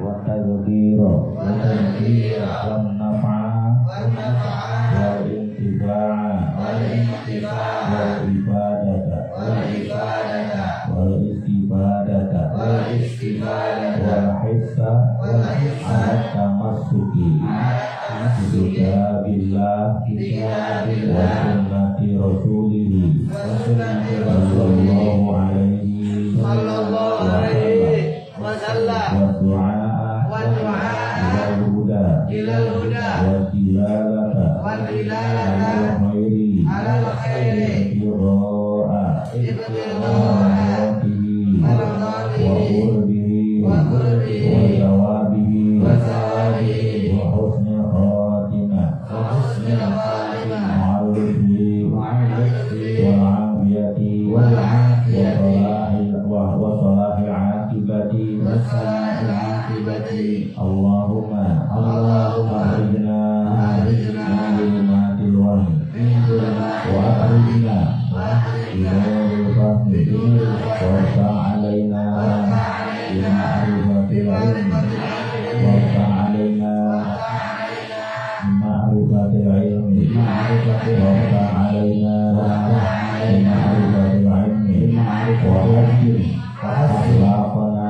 wa tadbira wan nafa'a wal intifa'a wal ibadata wal istifadata wal hissa ala tamassuki kitabillah wa sunnati rasulihi sallallahu alaihi wa du'a ilal huda wa dilalata alal khairi wa qurbihi wa thawabihi wa husnil khatimah wal afiyati wa salahil aqibati Allahumma akhrijna min zulmatil wahmi wa akhrijna minal fahmi wa alaina ila ma'rifatil ilmi wa alaina ma'rifatil ilmi wa alaina ma'rifatil ilmi wa hajjin akhlaqana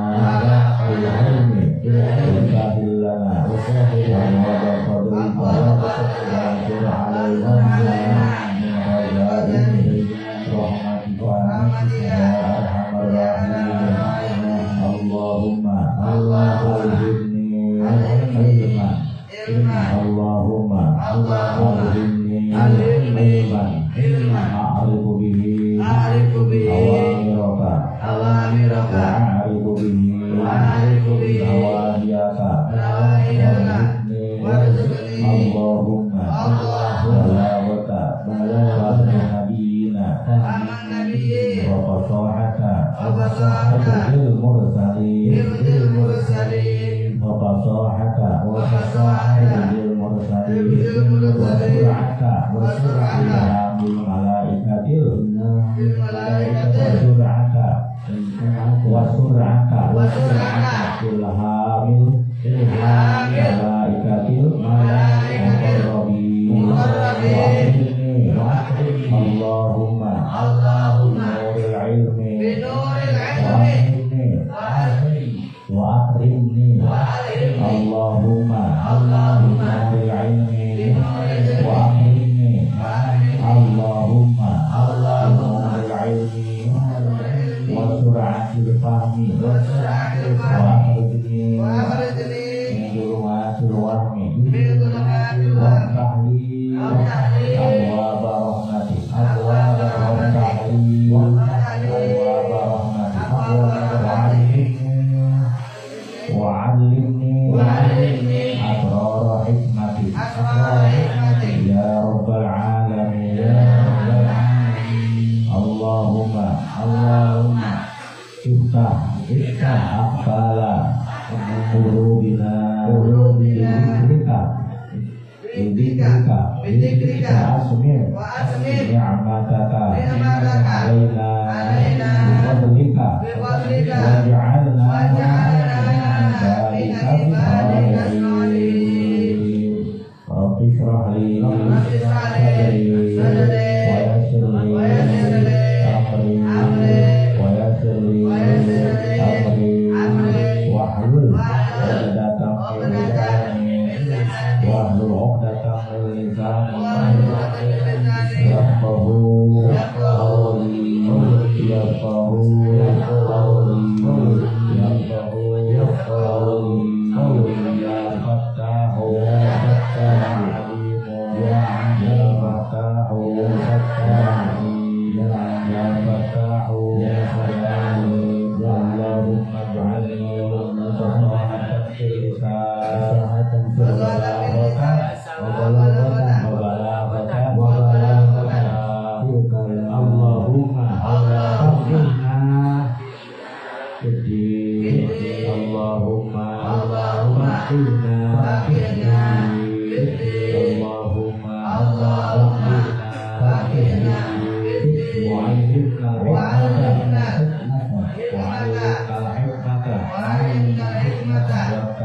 bil ilmi Bismillahirrahmanirrahim.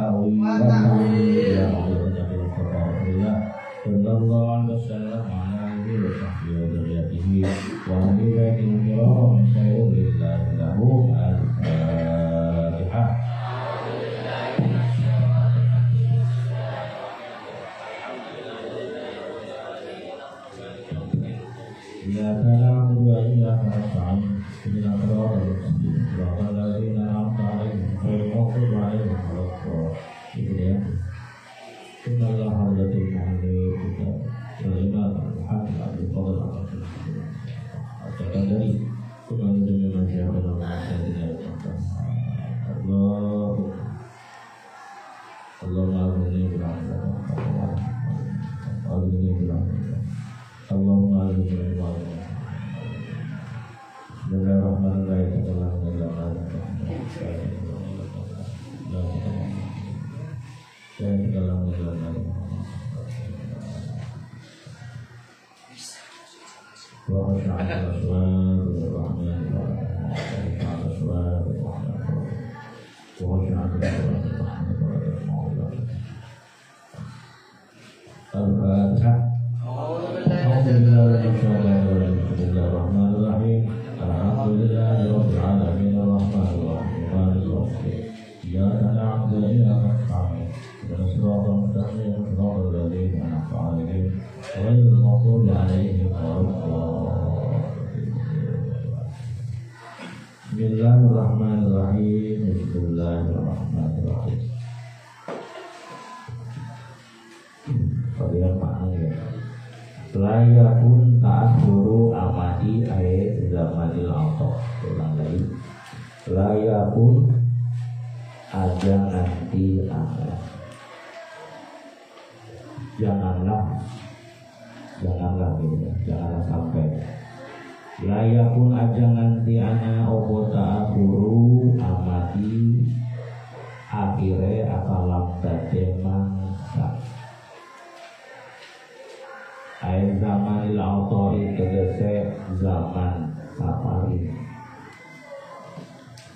dan segala menjalankan wa sya'ala aswab rahman wa ta'ala aswab rahman wa sya'ala rahman wa Al-Fatihah. Bismillahirrahmanirrahim. Alhamdulillahirabbil alamin arrahmanir rahim maliki yaumiddin. Iyyaka na'budu wa iyyaka nasta'in. Ihdinas siratal mustaqim siratal ladzina an'amta 'alaihim ghairil maghdubi 'alaihim waladdallin. Bismillahirrahmanirrahim. Bismillahirrahmanirrahim. Kalian paham ya? Layakun ta'akhuru amati ayat zamanil auto. Ulang lagi. Layakun aja nanti akhir. Janganlah gitu, janganlah sampai. Layakun aja nanti ana opo ta'akhuru amati akhirnya akalam dademang sak. Air zamanil autori tegese zaman safari.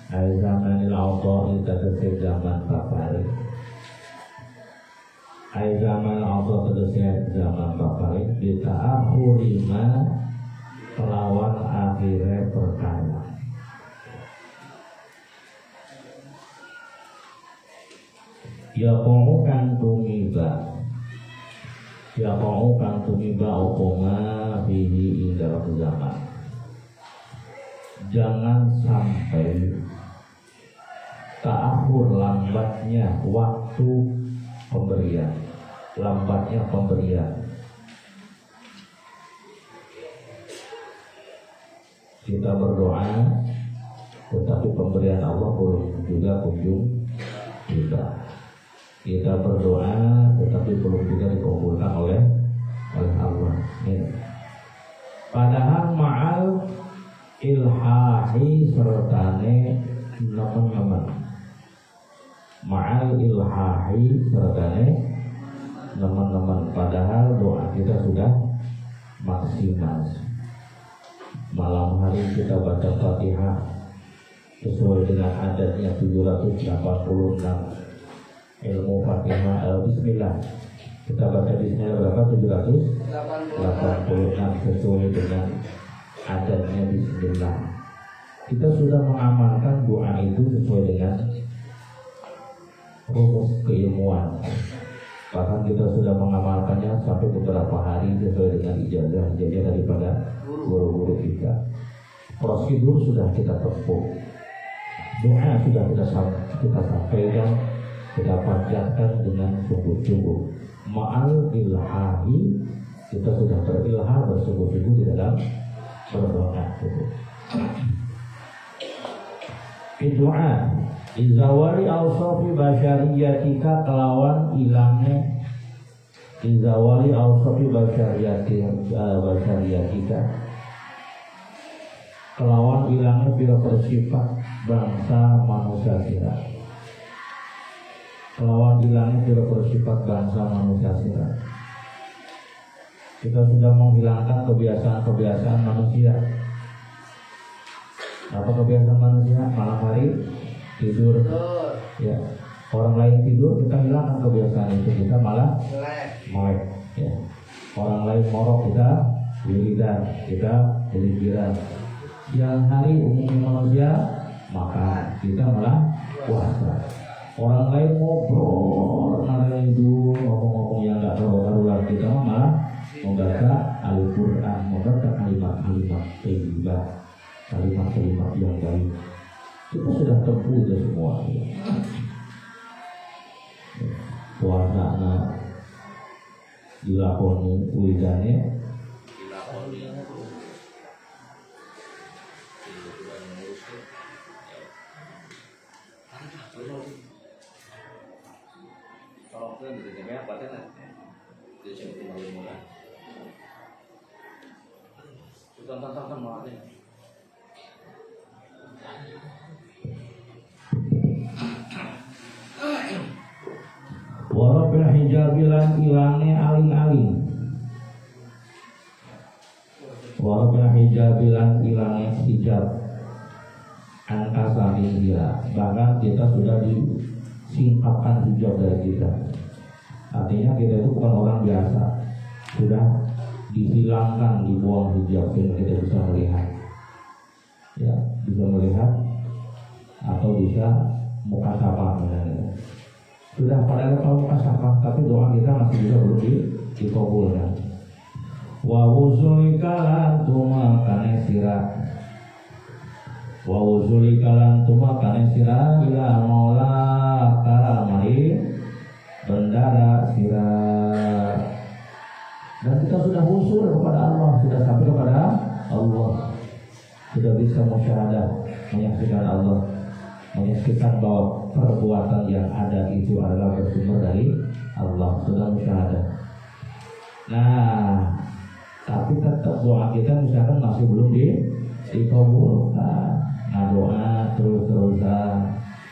Air zamanil autori tegese zaman safari. Air zaman auto tegese zaman safari. Dita'akhurima kelawan akhirnya perkara. Ya kau kan tumiba. Ya kau kang tumiba opoma bihi ing dalam zaman. Jangan sampai ta'akhur lambatnya waktu pemberian, lambatnya pemberian. Kita berdoa, tetapi pemberian Allah belum juga kunjung tiba. Kita berdoa tetapi belum juga dikabulkan oleh Allah. Ya. Padahal ma'al ilhahi sertane nemen-nemen. Ma'al ilhahi sertane nemen-nemen. Padahal doa kita sudah maksimal. Malam hari kita baca Fatihah sesuai dengan adatnya 786. Ilmu Fatihah Bismillah. Kita baca Bismillah berapa? 786 sesuai dengan adatnya Bismillah. Kita sudah mengamalkan doa itu sesuai dengan rumus keilmuan. Bahkan kita sudah mengamalkannya sampai beberapa hari sesuai dengan ijazah daripada guru-guru kita. Prosedur sudah kita tempuh. Doa sudah kita sampaikan. Kita panjatkan dengan sungguh-sungguh. Ma'al ilhahi, kita sudah berilham bersungguh-sungguh di dalam berdoa. Doa izawali awsafi basyariyatika kelawan ilangnya. Izawali awsafi basyariyatika kelawan ilangnya bila bersifat bangsa manusia kita. Kelawan hilangnya tidak bersifat bangsa manusia kita. Kita sudah menghilangkan kebiasaan-kebiasaan manusia. Apa kebiasaan manusia? Malam hari tidur. Ya. Orang lain tidur, kita hilangkan kebiasaan itu. Kita malah melek. Ya. Orang lain morok, kita wiridan, kita beligiran. Siang hari umumnya manusia makan, kita malah puasa. Orang lain ngobrol, narain itu ngomong-ngomong yang nggak karuan, kita malah membaca Al-Quran, membaca kalimat-kalimat thayyibah, kalimat-kalimat yang baik. Kita sudah tempuh itu semua. Puasa dilakoni wiridane. Walaupun hijabilan ilangnya aling-aling. Walaupun hijabilan ilangnya hijab angkasa hingga bahkan kita sudah disingkapkan hijab dari kita. Artinya kita itu bukan orang biasa, sudah dihilangkan, dibuang hijab sehingga kita bisa melihat, ya bisa melihat atau bisa muka sapa misalnya. Sudah pada level muka sapa, tapi doa kita masih juga belum dikabulkan. Wa wuzulika lan tumakane sira, wa wuzulika lan tumakane sira ila maula kalamari bendara sira. Dan kita sudah usul kepada Allah, sudah sampai kepada Allah, sudah bisa musyahadah, menyaksikan Allah, menyaksikan bahwa perbuatan yang ada itu adalah bersumber dari Allah, sudah musyahadah. Nah, tapi tetap doa kita misalkan masih belum dikabulkan. Nah, doa terus-terusan,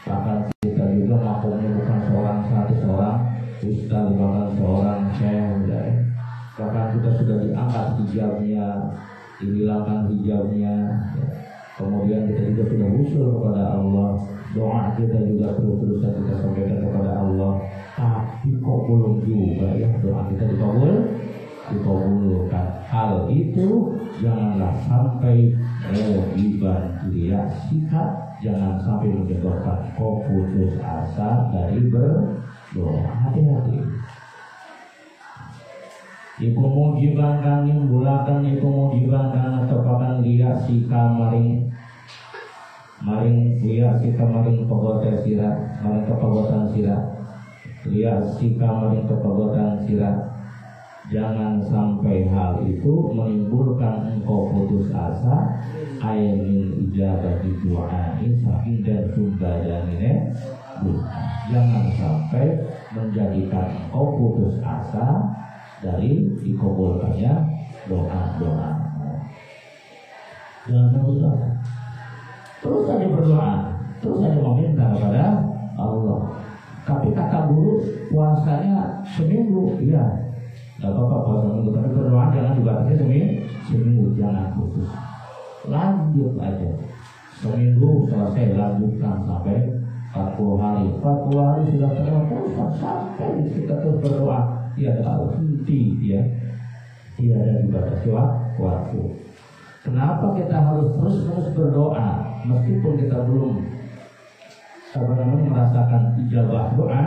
bahkan kita juga makomnya bukan seorang ustaz, bahkan seorang syekh, bahkan kita sudah diangkat hijabnya, dihilangkan hijabnya, ya. Kemudian kita juga sudah usul kepada Allah, doa kita juga terus-terusan kita sampaikan kepada Allah, tapi kok belum juga ya doa kita dikabulkan. Hal itu janganlah sampai dibantu dia sikap, jangan sampai menyebabkan kau putus asa dari berdoa. Hati-hati. Iku mujiban kang nimbulaken iku mujiban kang tepakan liya sika maring liya sika maring pegote sira, maring kepegotan sira. Liya sika maring kepegotan sira. Jangan sampai hal itu menimbulkan engkau putus asa ainin ijabah doa saking dan sumbadannya. Jangan sampai menjadikan engkau putus asa dari dikabulkannya doa-doa. Jangan putus asa. Terus saja berdoa, terus saja meminta kepada Allah. Tapi kata dulu puasanya seminggu, iya. Gak apa-apa puasa seminggu, tapi berdoa jangan dibatasi seminggu, jangan putus. Lanjut aja. Seminggu selesai, lanjutkan sampai 40 hari. 40 hari sudah terus sampai kita terus berdoa. Tiada henti, ya. Tiada dibatasi waktu. Kenapa kita harus terus berdoa meskipun kita belum merasakan ijabah doa?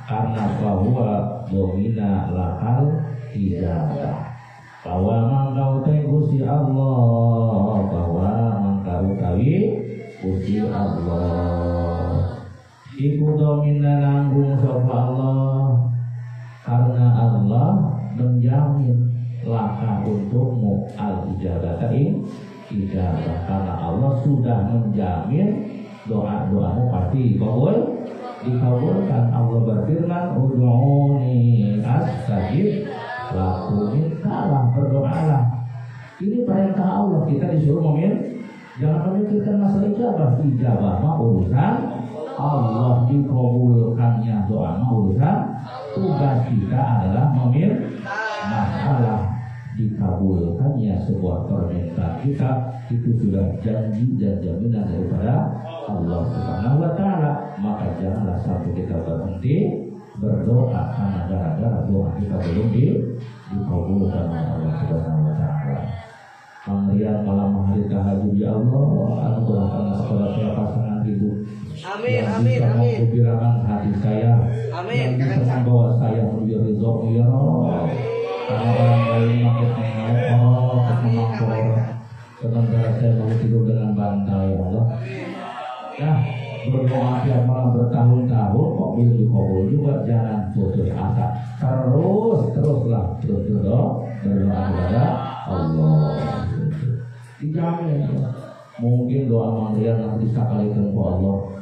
Karena bahwa domina lakal ijabah, bahwa mangkau teh Gusti Allah, bahwa mangkau tawi Gusti Allah. Iku domina nanggung sapa Allah, karena Allah menjamin laka untukmu al-ijabah ijabah, karena Allah sudah menjamin doa-doamu pasti dikabulkan. Allah berfirman, ud'uni astajib lakum, mintalah, berdoalah. Ini perintah Allah, kita disuruh jangan memikirkan masalah ijabah mah urusan Allah, dikabulkannya doa mah urusan tugas kita adalah masalah dikabulkannya sebuah permintaan kita itu sudah janji dan jaminan daripada Allah Subhanahu wa Ta'ala. Maka janganlah sampai kita berhenti berdoa karena gara-gara doa kita belum dikabulkan oleh Allah Subhanahu wa Ta'ala. Pemberian malam hari tahajud, ya Allah, anugerahkan kepada saya pasangan hidup. Amin, yang amin, bisa amin. menggembirakan hati saya, Amin. yang bisa membawa saya menuju ridho-Mu, ya Allah. Karena orang lain makin kemampuan, sementara saya mau tidur dengan bantal, ya Allah. Nah, berdoa tiap malam bertahun-tahun kok belum dikabul juga, jangan putus asa. Teruslah berdoa kepada Allah. Dijamin. Mungkin doa mangrian nanti sekali tempo Allah.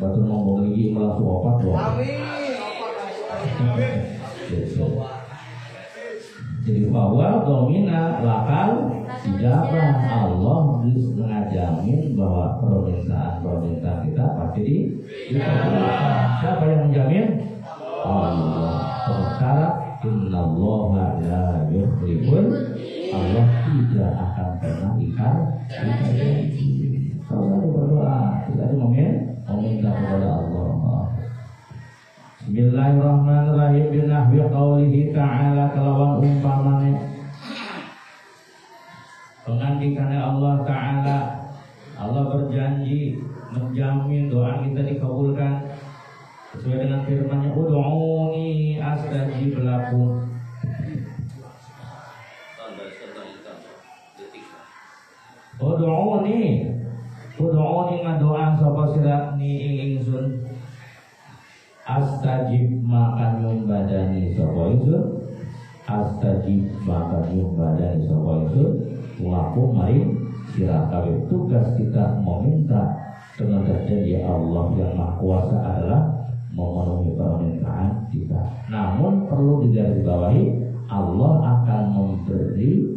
Batu ngomong lagi melaku opat doa. Amin. Jadi bahwa domina lakal ijabah, Allah mengajamin bahwa permintaan kita pasti dikabulkan. Siapa yang menjamin? Allah. syarat, innallaha la yukhliful, Allah tidak akan pernah ingkar janji. Kalau berdoa, kita meminta kepada Allah. Bismillahirrahmanirrahim. Binahwi qaulihi ta'ala, kelawan umpamane pengandikannya Allah Ta'ala. Allah berjanji menjamin doa kita dikabulkan sesuai dengan firman-Nya, ud'uni astajib lakum. Ud'uni ngadoa sapa sira ni ing ingsun, astajib maka nyumbadani sapa ingsun, astajib maka nyumbadani sapa ingsun, lakum mari sira kabeh. Tugas kita meminta dengan terjadi Allah yang Maha Kuasa adalah memenuhi permintaan kita. Namun perlu digarisbawahi, Allah akan memberi,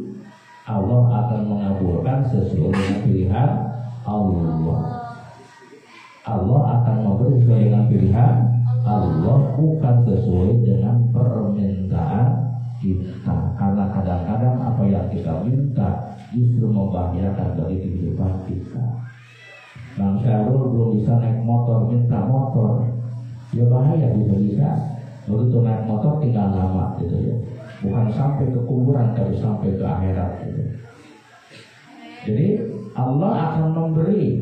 Allah akan mengabulkan sesuai dengan pilihan Allah. Allah akan memberi sesuai dengan pilihan Allah, bukan sesuai dengan permintaan kita. Karena kadang-kadang apa yang kita minta justru membahayakan bagi kehidupan kita. Bang Syarul belum bisa naik motor, minta motor, ya bahaya, bisa-bisa begitu naik motor tinggal nama gitu ya, bukan sampai ke kuburan tapi sampai ke akhirat gitu. Jadi Allah akan memberi,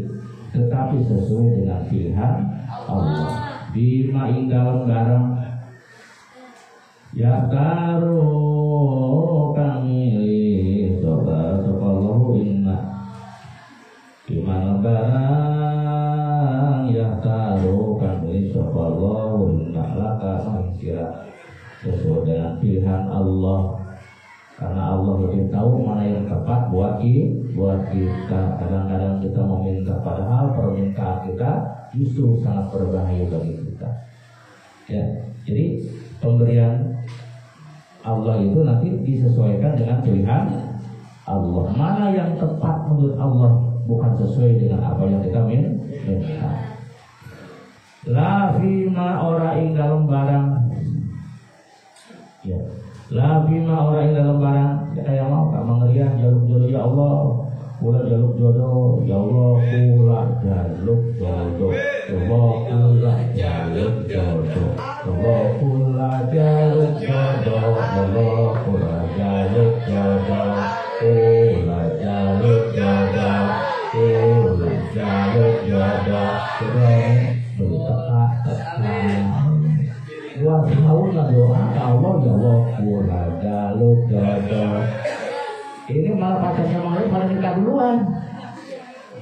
tetapi sesuai dengan pilihan Allah. Bima ing dalam barang ya taruh kami coba sokallahu inna, dimana barang ya taruh kami sokallahu inna laka mengkira sesuai dengan pilihan Allah. Karena Allah lebih tahu mana yang tepat buat kita. Kadang-kadang kita meminta, padahal permintaan kita justru sangat berbahaya bagi kita. Ya, jadi pemberian Allah itu nanti disesuaikan dengan pilihan Allah. Mana yang tepat menurut Allah, bukan sesuai dengan apa yang kita minta. La fima ora ing dalam barang. Ya. La bima orang yang dalam barang kayak mau tak mengerian jaluk jodoh ya Allah, pula jaluk jodoh ya Allah, pula jaluk jodoh, Allah pula jaluk jodoh, Allah pula jaluk jodoh, Allah pula jaluk jodoh, pula jaluk jodoh, pula jaluk jodoh, bertekat. Buat tahu lah doa Allah ya Allah pula jaluk jodoh. Ini malah pacarnya malah pada nikah duluan.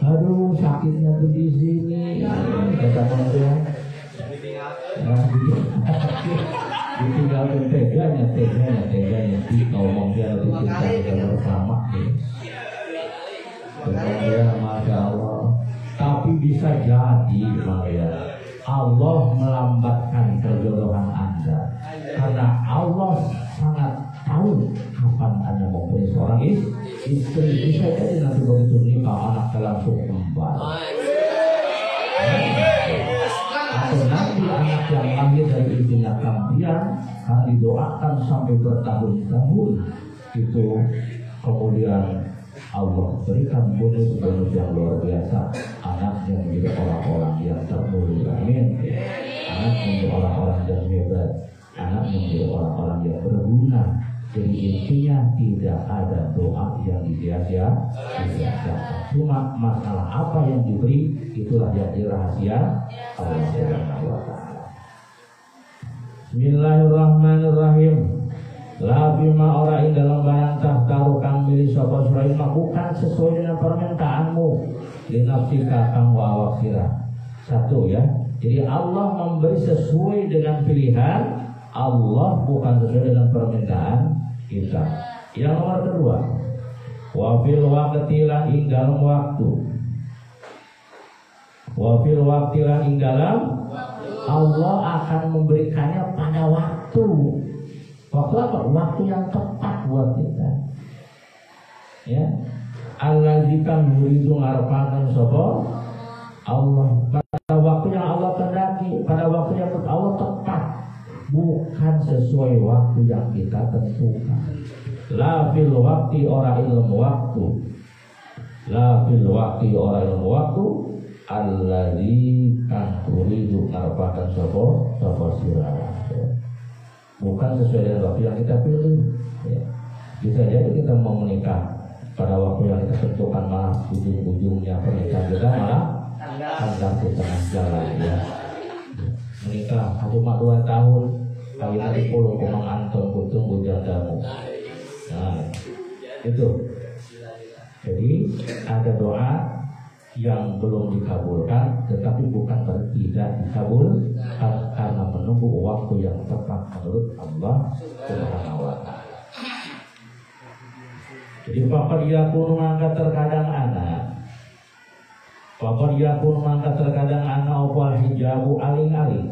Aduh sakitnya tuh di sini. Kata manusia. Ditinggal teganya. Ngomong dia lebih cinta bersama. Kemudian Masya Allah. Tapi bisa jadi Maria, Allah melambatkan perjodohan Anda karena Allah sangat tahu kapan Anda mempunyai seorang istri. Bisa jadi nanti begitu nikah anak langsung kembar, atau nanti anak yang lahir dari istrinya kampian akan didoakan sampai bertahun-tahun itu, kemudian Allah berikan bonus yang luar biasa, anaknya menjadi orang-orang yang termulia, amin. Anak menjadi orang-orang yang hebat, anak menjadi orang-orang yang berguna. Jadi intinya tidak ada doa yang disia-siakan. Cuma masalah apa yang diberi itulah yang rahasia Allah Subhanahu wa taala. Bismillahirrahmanirrahim. La bima ora ing dalam barang tahtaru kang milih sapa sira bukan sesuai dengan permintaanmu, linafsika kang wa awak sira. Satu ya. Jadi Allah memberi sesuai dengan pilihan Allah, bukan sesuai dengan permintaan kita. Yang nomor kedua, wa fil waqti lan ing dalam waktu. Wa fil waqti lan ing dalam Allah akan memberikannya pada waktu. Waktu apa? Waktu yang tepat buat kita. Ya. Alladzika muridu ngarepaken sapa Allah pada waktu yang Allah kehendaki, pada waktu yang Allah tepat, bukan sesuai waktu yang kita tentukan. La fil waqti ora ilmu waktu. La fil waqti ora ilmu waktu. Alladzi kan turidu ngarepaken sapa sira. Bukan sesuai dengan waktu yang kita pilih. Ya. Bisa jadi kita mau menikah pada waktu yang kita tentukan, malah ujung-ujungnya pernikahan kita malah kandas di tengah jalan. Ya. Menikah cuma 2 tahun, kali nanti 10 kumang anton kutung bujadamu. Nah, itu. Jadi ada doa yang belum dikabulkan, tetapi bukan berarti tidak dikabulkan karena menunggu waktu yang tepat menurut Allah Subhanahu wa Ta'ala. Jadi faqad yakunu mangka terkadang ana opal hijabu aling-aling.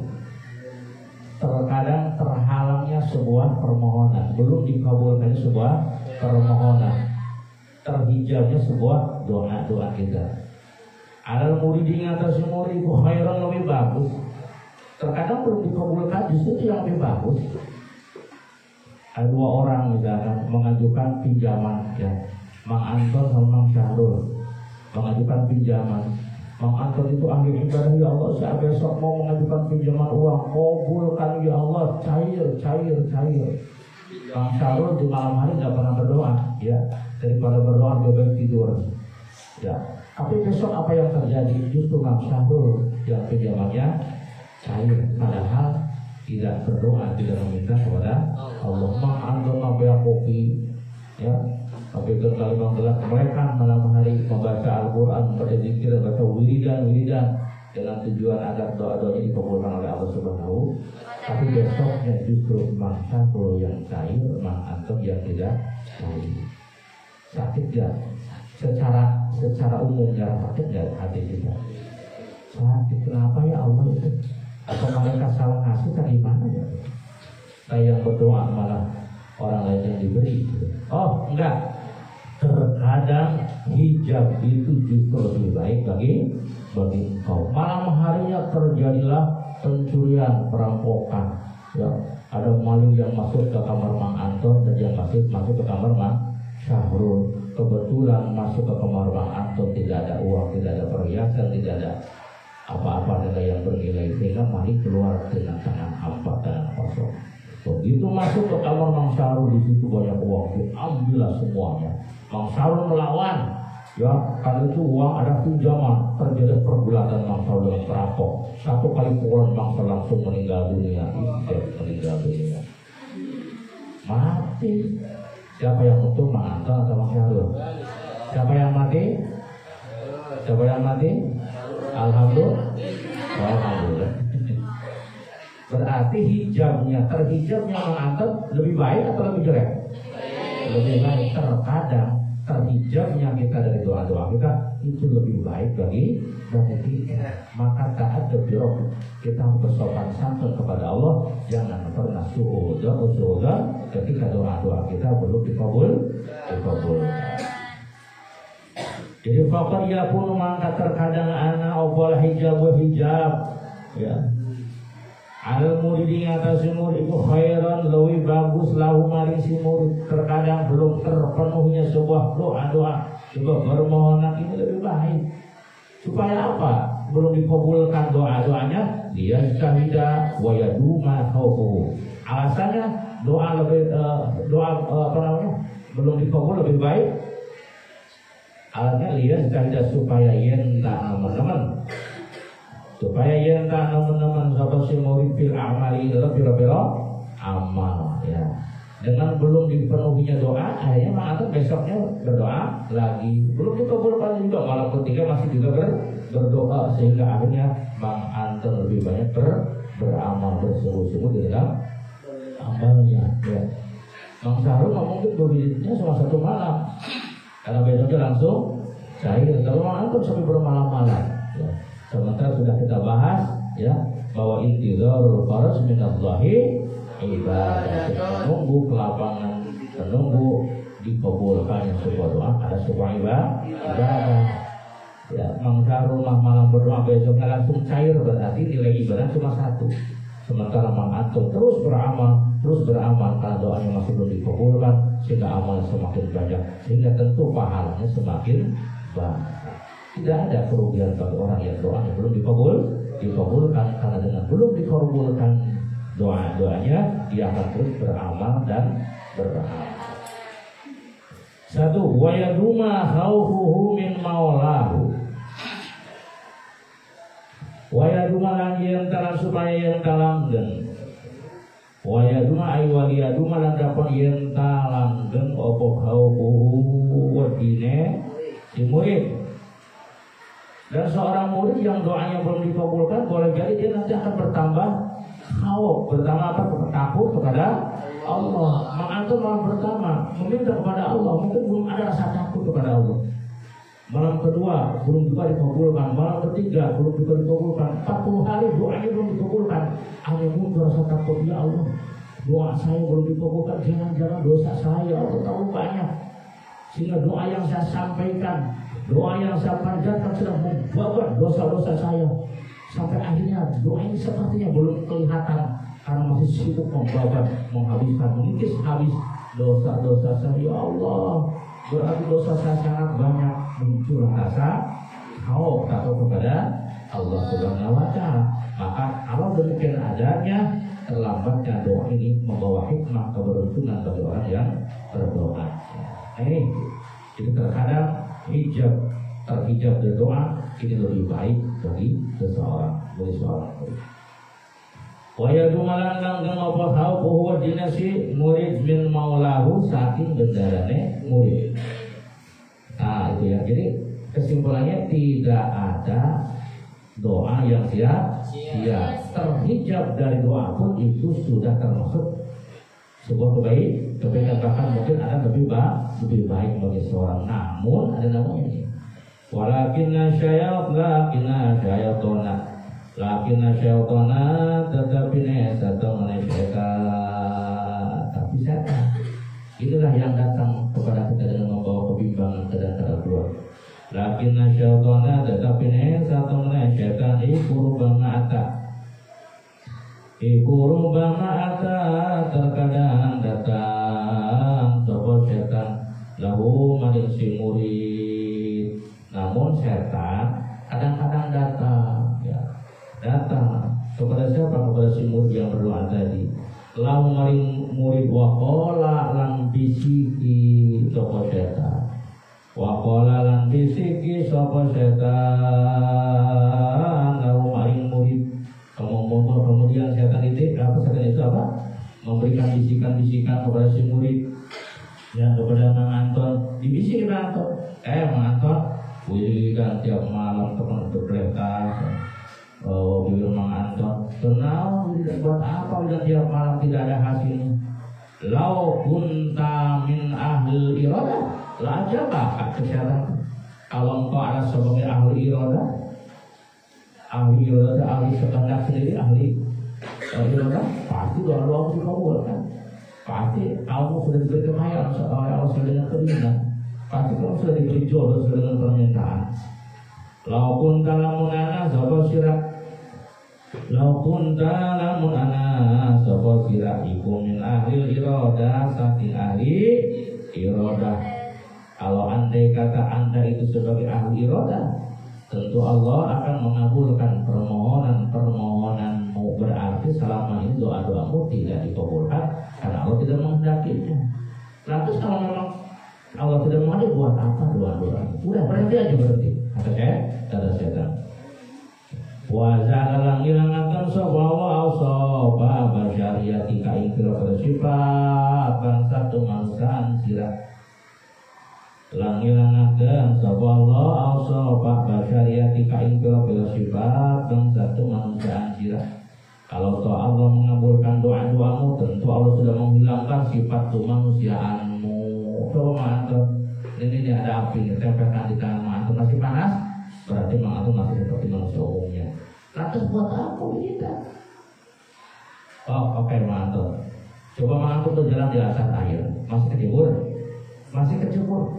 Terkadang terhalangnya sebuah permohonan, belum dikabulkan sebuah permohonan, terhijabnya sebuah doa kita. Alal muridin atas murid khairan lebih bagus. Terkadang belum dikabulkan, justru itu yang lebih bagus. Ada 2 orang misalkan mengajukan pinjaman, ya, Mang Anton sama Mang Syahrul mengajukan pinjaman. Mang Anton itu ahli ibadah, ya Allah saya besok mau mengajukan pinjaman uang, kabulkan ya Allah, cair. Mang Syahrul di malam hari nggak pernah berdoa, ya, daripada berdoa lebih baik tidur, ya. Tapi besok apa yang terjadi? Justru Mang Syahrul yang pinjamannya cair, padahal tidak berdoa, tidak meminta kepada Allah. Mang Anton sampai kopi, ya, tapi kali menggelar mereka malam hari membaca Al-Quran, membaca zikir, membaca wiridan dengan tujuan agar doa-doanya dikabulkan oleh Allah Subhanahu. Tapi besoknya justru Mang Syahrul yang cair, Mang Anton yang tidak cair. Sakit ya? Secara umumnya sakit nggak hati kita? Sakit. Kenapa ya Allah itu? Atau mereka salah kasih dari mana ya? Kayak yang berdoa malah orang lain yang diberi. Oh enggak. Terkadang hijab itu justru lebih baik bagi engkau. Malam harinya terjadilah pencurian, perampokan. Ya, ada maling yang masuk ke kamar Mang Anton dan yang masuk ke kamar Mang Syahrul. Kebetulan masuk ke kamar Mang Anton tidak ada uang, tidak ada perhiasan, tidak ada apa-apa yang bernilai, sehingga maling keluar dengan tangan hampa dan kosong. Begitu masuk ke kamar Mang Syahrul, di situ banyak uang, diambillah semuanya. Mang Syahrul melawan, ya, karena itu uang ada pinjaman. Terjadi pergulatan Mang Syahrul dengan perampok. 1 kali pukulan Mang Syahrul langsung meninggal dunia. Mati. Siapa yang untung, Mang Anton atau Mang Syahrul? Siapa yang mati? Alhamdulillah. Berarti terhijabnya Mang Anton lebih baik atau lebih jelek? Lebih baik. Terkadang terhijabnya kita dari doa-doa kita itu lebih baik bagi kita. Maka taat berdoa, kita bersopan santun kepada Allah. Jangan pernah suudzon ketika doa-doa kita belum dikabul. Jadi faqad yakunu maka terkadang ana opal hijab, ya. Al muridin atas murid itu khairan lebih bagus lahu maring si murid. Terkadang belum terpenuhnya sebuah doa, sebuah permohonan ini lebih baik. Supaya apa? Belum dikabulkan doanya, dia syahida wa yaduma khaufuhu. Alasannya belum dikabul lebih baik. Alasannya dia syahida supaya teman-teman sahabat si murid fil amali lebih amal, ya. Dengan belum dipenuhinya doa, akhirnya Mang Anton besoknya berdoa lagi, belum dikabulkan juga, malam ketiga masih juga berdoa, sehingga akhirnya Mang Anton lebih banyak beramal, bersungguh-sungguh di dalam amalnya, ya. Mang Syahrul mungkin berbiditnya cuma 1 malam, karena besoknya langsung cair. Kalau Mang Anton sampai bermalam-malam, ya. Sementara sudah kita bahas, ya, bahwa intizarul faraj minallahi ibadah. Menunggu kelapangan, menunggu dikabulkan sebuah doa, ada sebuah ibadah. Ya, Mang Syahrul malam berdoa besoknya langsung cair, berarti nilai ibadah cuma 1. Sementara Mang Anton terus beramal karena doanya masih belum dikabulkan, sehingga amal semakin banyak, sehingga tentu pahalanya semakin banyak. Tidak ada kerugian bagi orang yang doanya belum dikabulkan, karena dengan belum dikabulkan doanya, dia akan terus beramal dan beramal. Satu, wa yaduma khaufuhu min maulahu. Wa yaduma lan yen talan supaya yen talanggen. Wa yaduma ay wa yaduma lan dapat yen talanggen apa khaufuhu wadine di murid. Dan seorang murid yang doanya belum dikabulkan, boleh jadi dia nanti akan bertambah khauf, bertambah apa? Takut kepada Allah. Mengantuk malam pertama meminta kepada Allah, mungkin belum ada rasa takut kepada Allah. Malam kedua belum juga dikabulkan, malam ketiga belum juga dikabulkan, 40 hari doanya belum dikabulkan. Ada muncul rasa takut, ya Allah, doa saya belum dikabulkan, jangan-jangan dosa saya Allah tahu banyak, sehingga doa yang saya sampaikan, doa yang saya panjatkan sudah membawa dosa-dosa saya. Sampai akhirnya doa ini sepertinya belum kelihatan, karena masih sibuk membabat, menghabiskan, mengikis habis dosa-dosa saya. Ya Allah, berarti dosa saya sangat banyak. Muncul rasa khauf, takut kepada Allah Subhanahu wa Ta'ala. Maka kalau demikian adanya, terlambatnya doa ini membawa hikmah keberuntungan bagi orang yang berdoa. Ini jadi terkadang terhijab dari doa ini lebih baik bagi seseorang. Wa yadumalan langgeng apa khaufuhu dinasi murid min maulahu, saking gendarane murid. Nah itu ya, jadi kesimpulannya tidak ada doa yang sia-sia. Terhijab dari doa pun itu sudah termasuk sebuah kebaikan, bahkan mungkin ada lebih baik bagi seorang. Namun ada namanya ini, walakinna syaitana tetapi setan, tapi setan itulah yang datang kepada kita dengan membawa kebimbangan dan keluar. Lakinna syaitana tetapi setan iku rubama ata terkadang datang sapa setan lahu maring si murid. Namun setan kadang-kadang datang kepada siapa? Kepada si murid yang berdoa tadi. Lahu maring murid waqala lan bisiki sapa setan. Waqala lan bisiki sapa setan lahu maring murid. Kemudian setan itu apa? Memberikan bisikan-bisikan kepada si murid, ya, kepada Mang Anton. Dibisikin Mang Anton, Mang Anton, kan tiap malam teman berkereta. Bilang Mang Anton, kenal buat apa udah tiap malam tidak ada hasilnya? Lau kunta min ahli iradah, lajabah kesehatan. Kalau engkau ada sebagai ahli iradah, ahli sekehendak sendiri, ahli iradah, pasti doa-doa dikabulkan. Pasti kamu sudah diberi kekayaan, Allah sudah dengan keinginan. Pasti kamu sudah diberi jodoh sudah dengan permintaan. Lau kunta lamun ana sapa sira, lau kunta lamun ana sapa sira iku min ahli iradah, saking ahli iradah. Kalau andai kata Anda itu sebagai ahli iradah, tentu Allah akan mengabulkan permohonanmu. Berarti selama ini doa-doamu tidak dikabulkan karena Allah tidak menghendakinya. Lantas kalau memang Allah tidak menghendaki, buat apa doa-doa? Udah berhenti aja berhenti. Kata setan. Wa zalalang ilangakan sobawa soba basyariyati kaingkira pada sifat bangsa kemanusiaan sirah. Langilangakan soba Allah soba basyariyati kaingkira pada sifat bangsa kemanusiaan sirah. Kalau Allah mengabulkan doa-doamu, tentu Allah sudah menghilangkan sifat kemanusiaanmu. Coba mantap. Ini ada api, tempelkan di tangan mantu masih panas, berarti mantu masih seperti manusia umumnya. Lantas buat apa kita? Oh, oke mantu. Coba mantu tuh jalan di atas air, masih kecebur.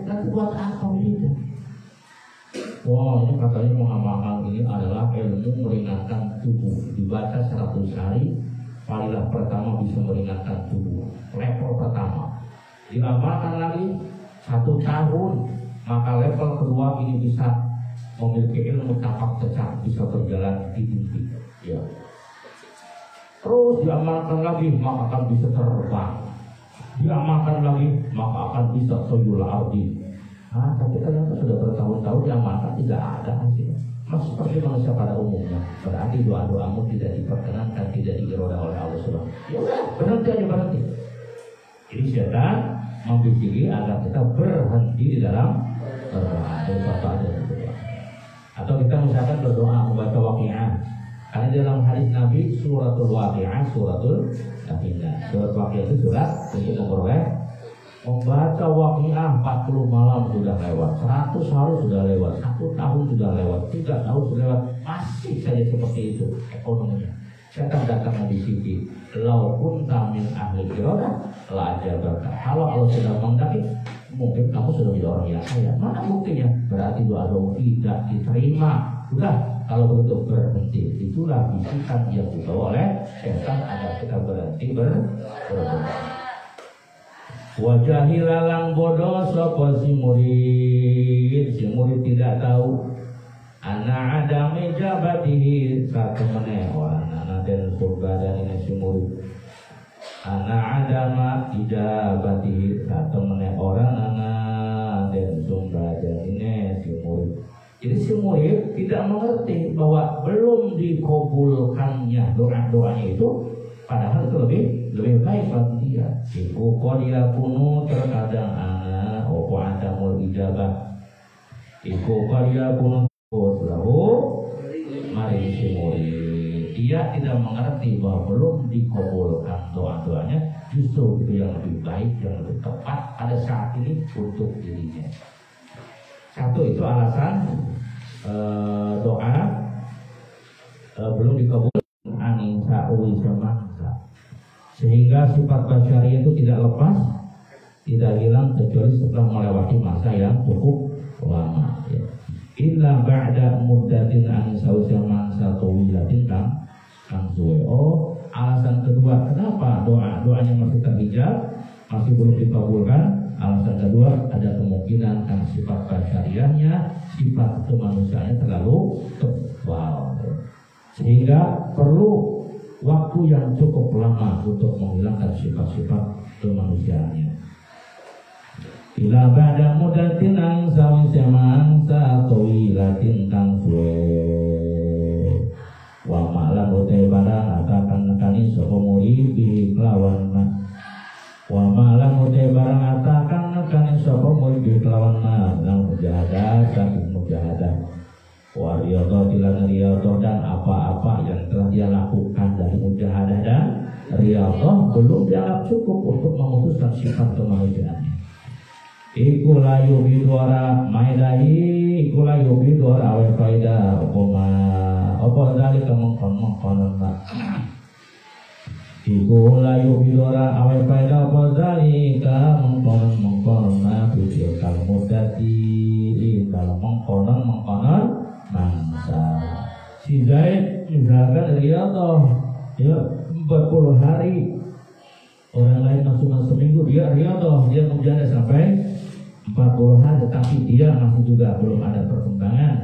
Nanti buat apa kita? Wah, ini katanya mengamalkan ini adalah ilmu meringankan tubuh. Dibaca 100 hari Fadilah pertama bisa meringankan tubuh, level pertama. Diamalkan lagi 1 tahun, maka level kedua ini bisa memiliki ilmu tapak tecak, bisa berjalan di mimpi. Ya. Terus diamalkan lagi, maka akan bisa terbang. Diamalkan lagi, maka akan bisa soyul ardi. Tapi ternyata sudah bertahun-tahun diamalkan tidak ada hasilnya. Seperti manusia pada umumnya, berarti doa-doamu tidak diperkenankan, tidak diiroda oleh Allah Subhanahu. Ya udah, berhenti aja berhenti. Jadi setan membisiki agar kita berhenti di dalam berdoa. Atau kita misalkan berdoa membaca waqiah. Karena dalam hadis Nabi suratul waqiah, suratul Nabilah. Surat waqiah itu surat untuk memperoleh membaca waqiah 40 malam sudah lewat, 100 hari sudah lewat, 1 tahun sudah lewat, 3 tahun sudah lewat, masih saja seperti itu ekonominya. Setan datang membisiki, lau kunta min ahli irodah la ajabaka. Kalau Allah sudah menghendaki, mungkin kamu sudah menjadi orang yang kaya. Mana buktinya? Berarti doa-doa tidak diterima. Udah, kalau begitu berhenti. Itulah bisikan yang dibawa oleh setan agar kita berhenti berdoa. Wajahi lalang bodoh sapa si murid tidak tahu ana ada mejabatihi satu menewan ana dan surga dan ini si murid ana ada ma ijabatihi satu menewan orang ana dan surga dan ini si murid. Jadi si murid tidak mengerti bahwa belum dikabulkannya doa-doanya itu, padahal itu lebih baik bagi dia. Iku qadiya kunu terkadang ana opo adamul ijabah. Iku qadiya kunu lahu mari si murid. Dia tidak mengerti bahwa belum dikabulkan doa-doanya, justru itu yang lebih baik, yang lebih tepat pada saat ini untuk dirinya. Satu itu alasan doa belum dikabulkan angin sa'uwi semangsa, sehingga sifat basyariah itu tidak lepas, tidak hilang kecuali setelah melewati masa yang cukup lama. Ya. Illa ba'da muddatin angin sa'uwi semangsa tawilatin kang suwe. Oh, alasan kedua kenapa doanya masih terhijab, masih belum dikabulkan. Alasan kedua, ada kemungkinan karena sifat basyariahnya, sifat kemanusiaannya terlalu tebal, sehingga perlu waktu yang cukup lama untuk menghilangkan sifat-sifat kemanusiaannya. Bila ba'da mudatin ang sawi semangsa tawilatin kang suwe wa ma'lam utai barang akan nekani sapa murid kelawan wa malam utai barang atakan nekani sapa murid kelawan nang mujahadah saking mujahadah wa riyadhah tilan riyadhah, dan apa-apa yang telah dia lakukan dari mujahadah dan riyadhah belum dianggap cukup untuk memutuskan sifat kemanusiaannya. Iku layu bidwara maidahi, iku layu bidwara awal faida apa dari kemengkon-mengkonon nak. Iku layu bidora awal faida apa dari kemengkon-mengkonon nak. Bidil kalau mudati kalau mengkonon mangsa. Si Zaid misalkan riyadhah ya 40 hari, orang lain cuma seminggu, dia riyadhah, dia menjaga sampai 40 hari, tetapi dia masih juga belum ada perkembangan,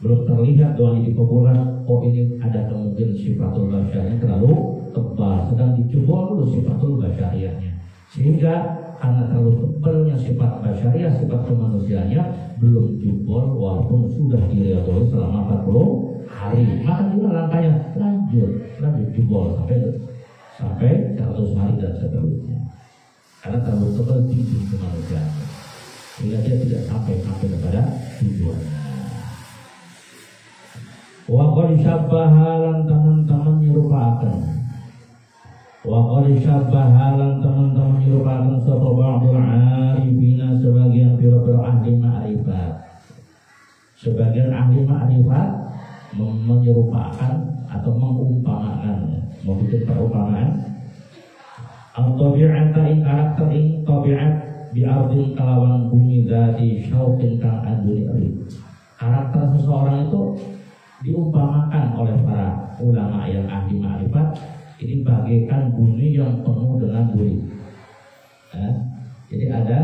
belum terlihat doanya dikabulkan. Oh, ini ada kemungkinan sifatul basyariahnya terlalu tebal, sedang dijebol dulu sifatul basyariahnya, sehingga karena terlalu tebalnya sifat basyariah, sifat kemanusiaannya belum jebol walaupun sudah diriyadhoi selama 40 hari, maka juga langkahnya lanjut jebol sampai 100 hari dan seterusnya, karena terlalu tebal tinggi kemanusiaannya, sehingga dia tidak sampai kepada tujuannya. Wa qad syabbaha teman-teman nyerupakan. Wa qad syabbaha teman-teman nyerupakan sapa ba'dul arifina, sebagian pira-pira ahli ma'rifat. Sebagian ahli ma'rifat menyerupakan atau mengumpamakan, membuat perumpamaan. Al-tabi'ata ing karakter ing tabi'at bi'ardin kalawan bumi dzati syauqin kang aduri. Karakter seseorang itu diumpamakan oleh para ulama yang ahli ma'rifat Ini bagaikan bumi yang penuh dengan duri. Ya. Jadi ada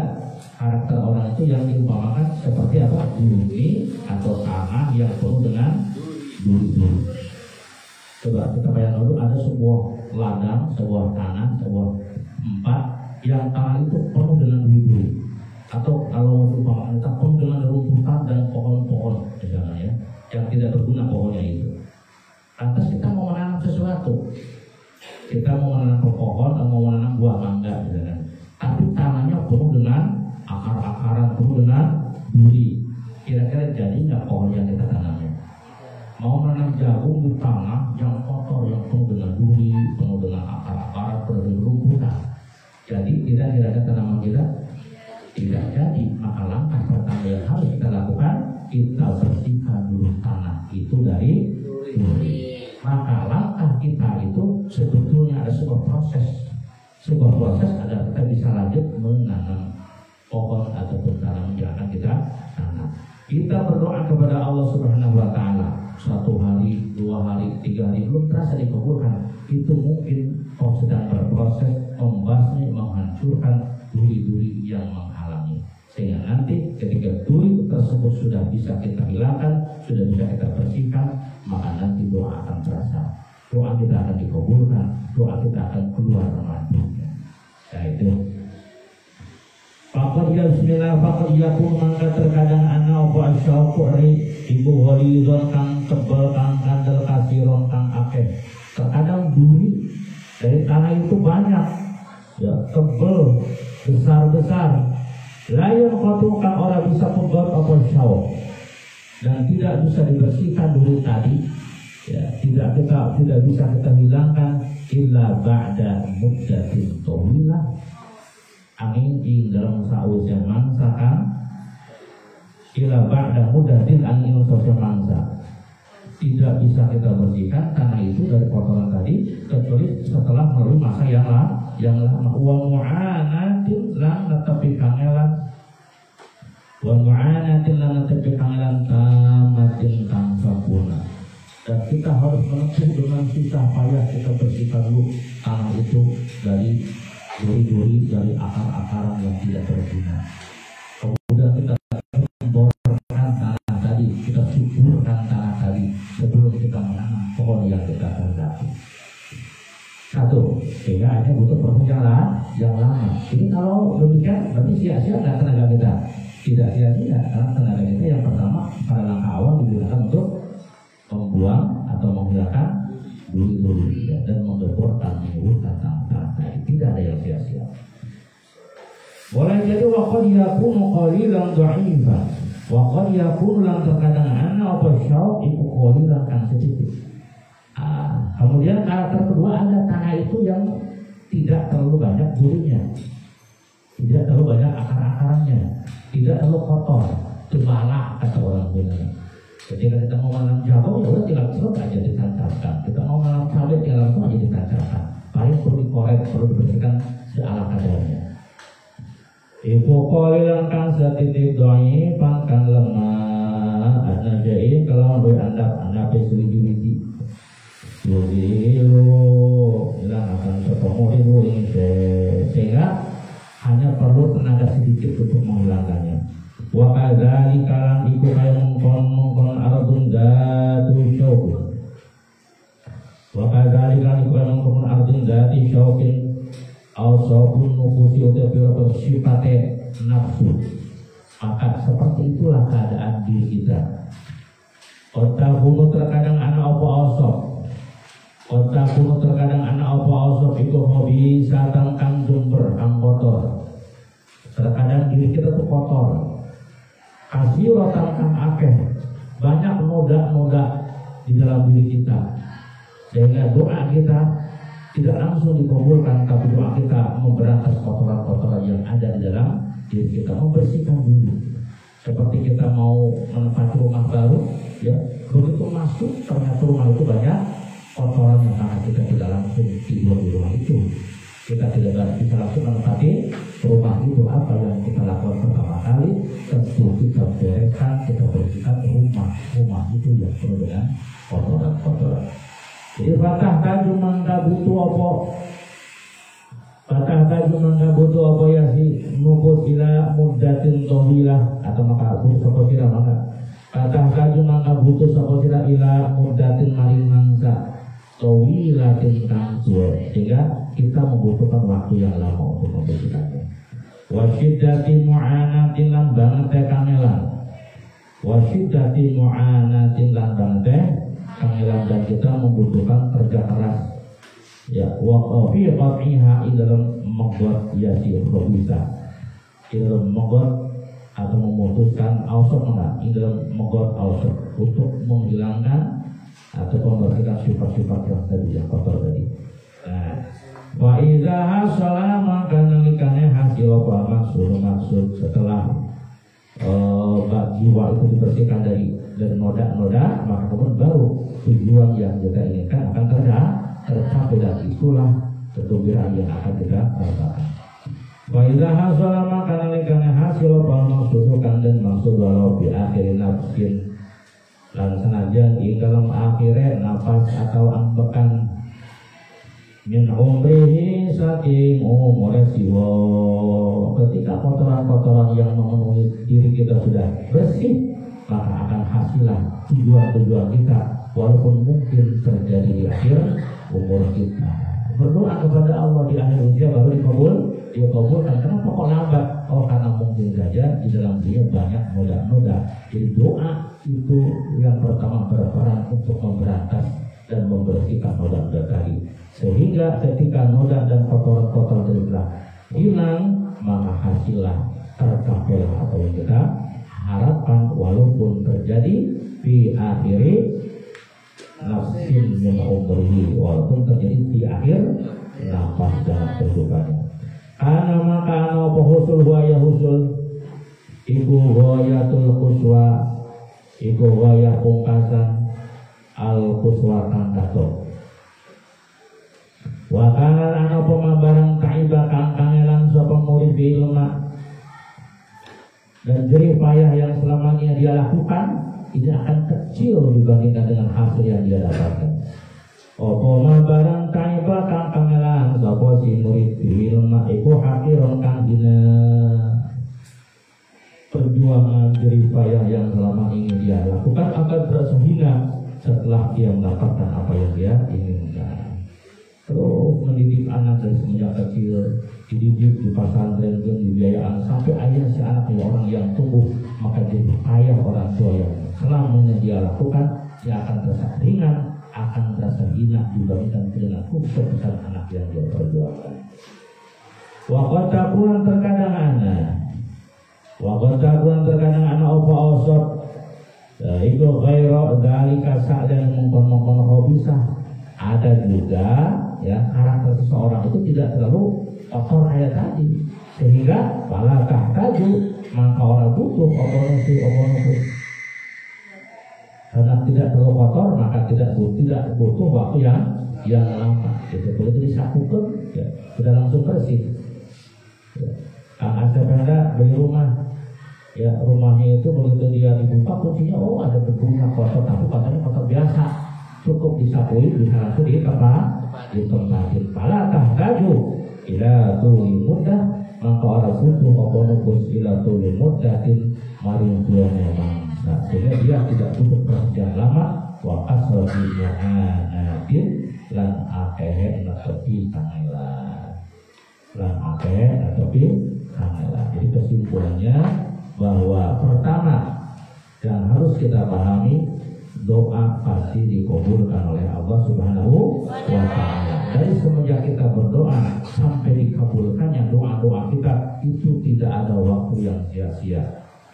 karakter orang itu yang diumpamakan seperti apa? Bumi atau tanah yang penuh dengan duri-duri. Coba kita bayangkan dulu, ada sebuah ladang, sebuah tanah, sebuah tempat yang tanah itu penuh dengan duri-duri. Atau kalau diumpamakan kita penuh dengan rumputan dan pohon-pohon, misalnya ya, yang tidak berguna pohonnya itu. Lantas kita mau menanam sesuatu, kita mau menanam pohon atau mau menanam buah mangga, misalnya. Tapi tanahnya penuh dengan akar-akaran, penuh dengan duri. Kira-kira jadi nggak pohon yang kita tanamnya? Mau menanam jagung di tanah yang kotor, yang penuh dengan duri, penuh dengan akar-akaran, penuh dengan rumputan. Jadi tidak kira-kira tanaman kita tidak jadi. Maka langkah pertama yang harus kita lakukan, kita bersihkan dulu tanah itu dari duri. Maka langkah kita itu sebetulnya ada sebuah proses agar kita bisa lanjut menanam pohon ataupun tanaman yang akan kita tanam. Kita berdoa kepada Allah Subhanahu wa Ta'ala, 1 hari, 2 hari, 3 hari belum terasa dikabulkan, itu mungkin kau sedang berproses membasmi, menghancurkan duri-duri yang menghalangi. Sehingga nanti ketika duri tersebut sudah bisa kita hilangkan, sudah bisa kita bersihkan, maka nanti doa akan terasa, doa kita akan dikabulkan, doa kita akan keluar ramadan. Ya itu. Fakad ya bismillah, fakad ya pun mangka terkadang ana apa asyauqri ibu horizon kang tebel kang kandel kasiron kang akeh. Terkadang duri dari tanah itu banyak, ya tebel, besar-besar. Layan kotu kang ora bisa pembuat apa syauq, dan tidak bisa dibersihkan duri tadi. Ya, tidak bisa kita hilangkan illa ba'da muddatin tawilah, angin ing dalam sausia mangsa kan illa ba'da muddatin angin sausia mangsa. Tidak bisa kita bersihkan tanah itu dari kotoran tadi kecuali setelah melalui masa yang lama. Wa mu'anatin lan tetapi kangelan, wa mu'anatin lan tetapi kangelan tamatin kang sampurna. Dan kita harus menempuh dengan susah payah kita bersihkan dulu tanah itu dari duri-duri, dari akar-akaran yang tidak berguna. Kemudian kita memborkan tanah tadi, kita suburkan tanah tadi sebelum kita menanam pohon yang kita kehendaki. Satu, sehingga akhirnya butuh proses yang lama. Jadi kalau demikian berarti sia-sia nggak tenaga kita? Tidak sia-sia, karena tenaga kita yang pertama pada langkah awal digunakan untuk membuang atau menghilangkan duri-duri dan mengeborkan tanah tadi. Tidak ada yang sia-sia. Boleh jadi waqad yakunu qalilan dha'ifa, waqad yakunu lan terkadang ana apa syauq iku qalilan kang sedikit. Kemudian karakter kedua, ada tanah itu yang tidak terlalu banyak durinya, tidak terlalu banyak akar-akarannya, tidak terlalu kotor, cemala kata orang bilang. Ketika kita mau menanam jagung, ya udah tinggal serut aja ditancapkan. Kita mau menanam cabai, tinggal langsung aja ditancapkan. Paling perlu dikorek, perlu dibersihkan seala kadarnya. Ibu qalilan kang satitik doi pangkang lemah adna jai kalau doi anda pesuji-wiji Yudilu bilang akan bertemu ibu ini sehingga hanya perlu tenaga sedikit untuk menghilangkannya. Wa kadzalika lan iku kaya mongkon ardun datu syauq. Wa kadzalika lan iku kaya mongkon ardun dati syauqin au sabun nufusi uta sifate nafsu. Maka seperti itulah keadaan diri kita. Kota kuno terkadang anak apa osok. Kota kuno terkadang anak apa osok itu hobi satang kang jumber kang kotor. Terkadang diri kita tuh kotor. Kasih rotan kang akeh, banyak noda-noda di dalam diri kita, sehingga doa kita tidak langsung dikabulkan, tapi doa kita memberantas kotoran-kotoran yang ada di dalam diri kita, membersihkan dulu. Seperti kita mau menempati rumah baru, ya begitu masuk ternyata rumah itu banyak kotoran yang karena kita tidak langsung tidur di rumah itu. Kita tidak bisa langsung menempati rumah itu. Apa yang kita lakukan pertama kali? Tentu kita bereskan, kita bersihkan rumah itu yang penuh dengan kotoran-kotoran. Jadi fatah taju mangga butuh apa? Fatah taju mangga butuh apa ya si nubut ila muddatin tawilah atau maka butuh apa kira maka fatah taju mangga butuh apa kira ila muddatin maring mangsa tawilatin kang suwe, sehingga kita membutuhkan waktu yang lama untuk membersihkannya. Wasyidati mu'anatin lan banget kangelan. Wasyidati mu'anatin lan banget kangelan, dan kita membutuhkan kerja keras. Ya, wa fi qat'iha dalam membuat yasir bisa. Dalam membuat atau memutuskan ausok enggak, dalam membuat ausok untuk menghilangkan atau membersihkan sifat-sifat yang tadi yang kotor tadi. Nah, wa idza hasala maka nalikane hasil apa maksud setelah jiwa itu dibersihkan dari noda-noda, maka kemudian baru tujuan yang kita inginkan akan tercapai, dan itulah kegembiraan yang akan kita rasakan. Wa idza hasala maka nalikane hasil apa maksud dan maksud walau bi akhirin nafsin, dan senajan di dalam akhirnya nafas atau ambekan min umrihi saking umur siwa, ketika kotoran-kotoran yang memenuhi diri kita sudah bersih, maka akan hasillah tujuan-tujuan kita, walaupun mungkin terjadi di akhir umur kita. Berdoa kepada Allah di akhir usia baru dikabulkan. Kenapa kok lambat? Oh, karena mungkin saja di dalam dia banyak noda-noda. Jadi doa itu yang pertama berperan untuk memberantas dan membersihkan noda-noda tadi, sehingga ketika noda dan kotoran-kotoran tadi telah hilang, maka hasillah tercapailah apa yang kita harapkan, walaupun terjadi di akhiri nafsin min umrihi, walaupun terjadi di akhir nafas dalam kehidupannya. Karena maka ana husul waya husul iku ghayatul quswa, iku gaya pungkasan al quswa kang kato. Wa kana ana pemabarang kaiba kang kangelan sapa murid ilmu, dan jerih payah yang selamanya dia lakukan ini akan kecil dibandingkan dengan hasil yang dia dapatkan. Opo mabarang kaiba kang kangelan sapa si murid ilmu iku hakiron kang dina perjuangan jerih payah yang selama ini dia lakukan akan terasa hina setelah dia mendapatkan apa yang dia inginkan. Terus mendidik anak dari semenjak kecil, dididik di pesantren dan dibiayaan sampai akhirnya si anak orang yang tumbuh, maka jadi ayah orang tua yang selamanya dia lakukan, dia akan terasa ringan, akan terasa hina dibandingkan dengan keputusan anak yang dia perjuangkan. Wakatakuan terkadang anak opa osot itu gairah dari kasak dan mengkon-mengkon hobisah. Ada juga ya karakter seseorang itu tidak terlalu kotor kayak tadi, sehingga pala tahtaju maka orang butuh oponasi karena tidak terlalu kotor, maka tidak butuh waktu yang lama. Itu boleh disatukan ya, sudah langsung bersih. Ya. Kang Asep beli rumah, ya rumahnya itu begitu dia dibuka kuncinya, oh ada debunya kotor, tapi katanya kotor biasa, cukup disapui, bisa langsung ditempatin. Pala tahtaju ila tuli mudah, maka orang butuh oponopus ila tuli mudahin maring dia memang. Nah, sehingga dia tidak butuh perhatian lama, wa asrofinya anatin lan akehe natepi kangelan, Jadi kesimpulannya bahwa pertama yang harus kita pahami, doa pasti dikabulkan oleh Allah Subhanahu wa Ta'ala. Dari semenjak kita berdoa sampai dikabulkannya doa-doa kita, itu tidak ada waktu yang sia-sia.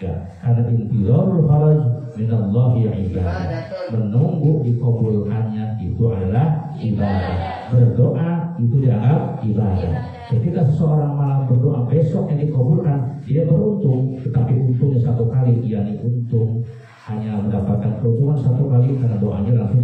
Ya, karena intizarul faraj minallahi ibadah. Menunggu dikabulkannya itu adalah ibadah. Berdoa itu dianggap ibadah. Ketika seseorang malam berdoa besoknya dikabulkan, dia beruntung. Tetapi untungnya satu kali, yakni untung hanya mendapatkan keuntungan satu kali karena doanya langsung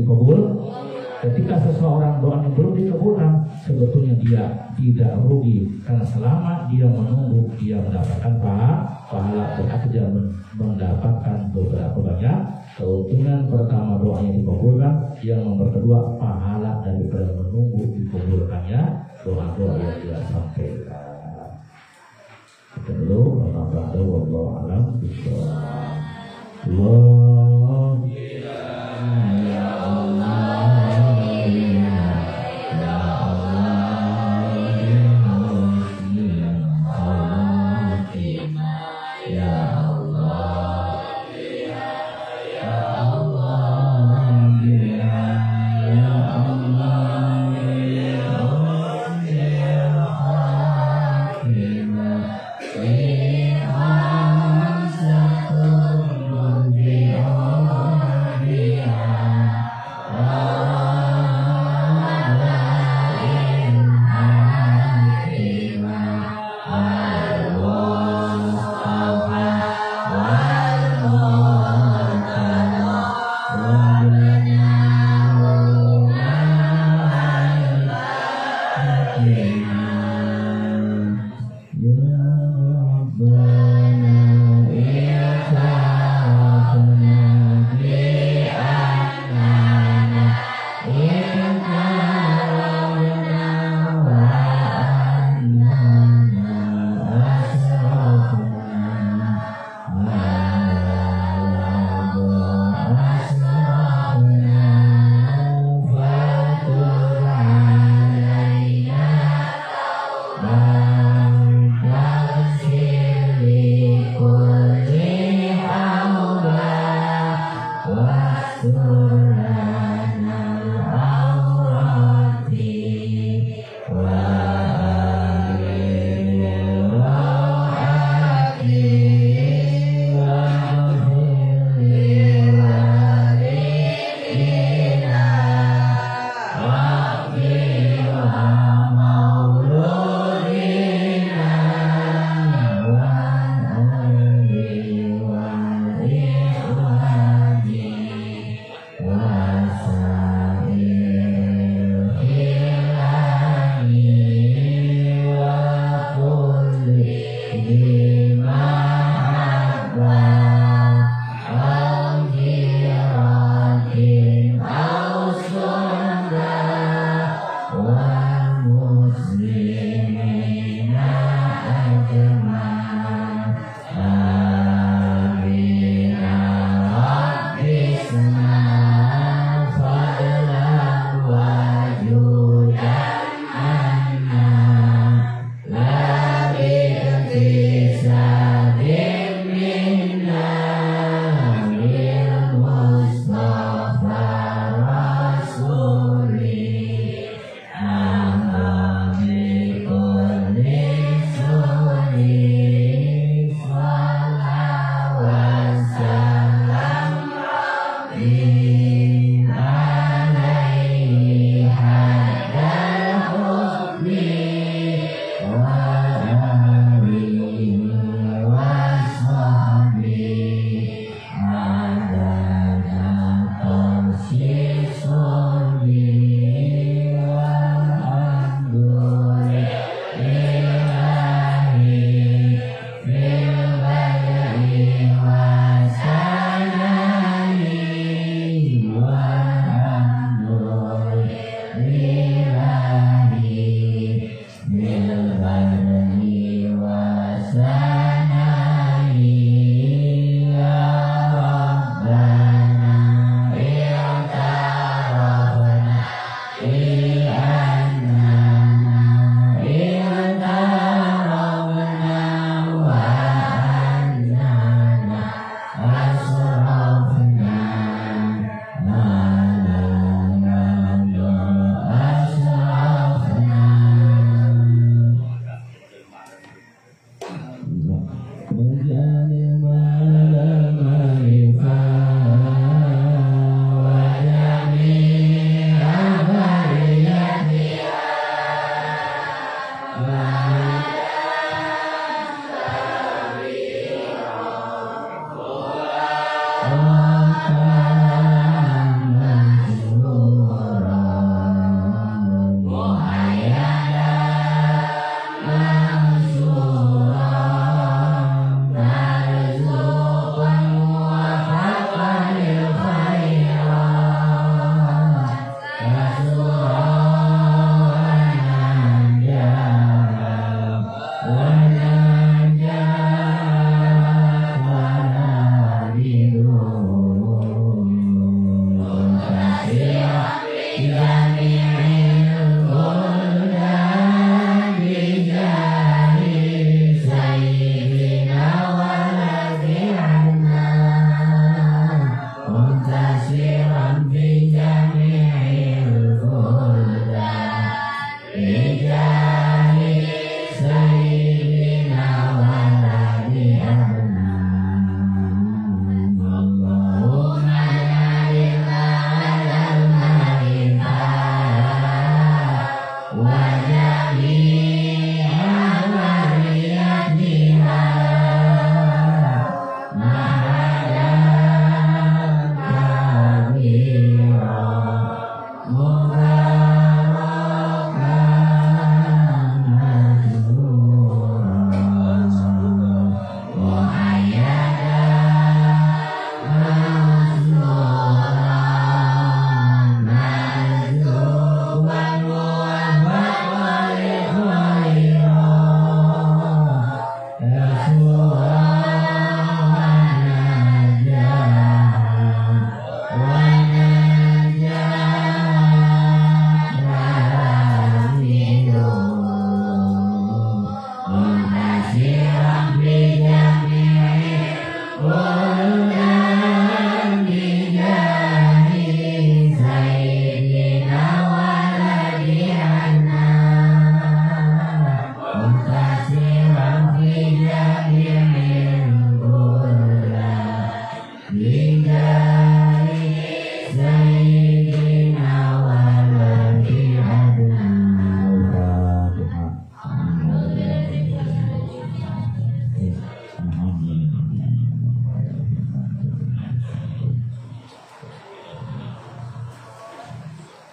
Ketika seseorang doanya belum dikabulkan, sebetulnya dia tidak rugi, karena selama dia menunggu, dia mendapatkan pahala, berarti dia mendapatkan beberapa banyak keuntungan. Pertama, doanya dikabulkan. Yang nomor kedua, pahala daripada menunggu dikabulkannya doa-doa yang dia sampaikan. Kita dulu, wallahu a'lam bishawab. Amen.